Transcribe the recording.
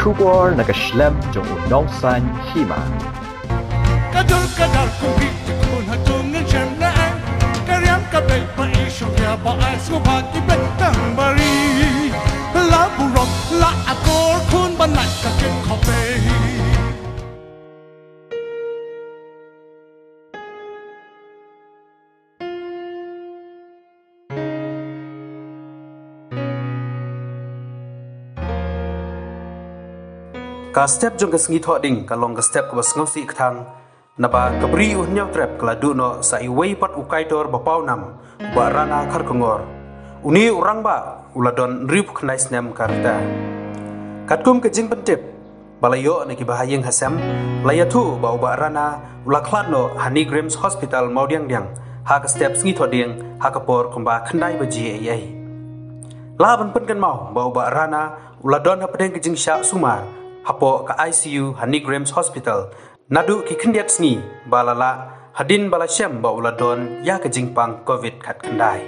Trubor nakaslem jong unongsan hima. Kadar kumpit kun hatungan syamlaan karyam kabel pa isyong ya pa aso bakibet tambari la burok la akor kun banat kakit kope. Ka step jong kesengi thoding kalong ka step ka basngau si ktang naba kabri uhnyau trap keladu no sa iwei pat ukaitor bapau nam ba rana khar kongor uni urang ba uladon rip knais nem karta katkum ke jing pentip balayo ne ki bahayeng hasam layatu ba rana ulaklat no Honey Grams Hospital maudiang diang ha ka step sengi thoding ha kapor komba khandai baji ai laban pen kan mau ba rana uladon ha pedeng ke jing sha sumar hapo ka ICU Honey Grams Hospital nadu ki khendiat sngi balala hadin bala syam ba uladon ya ka jingpang covid khat khandai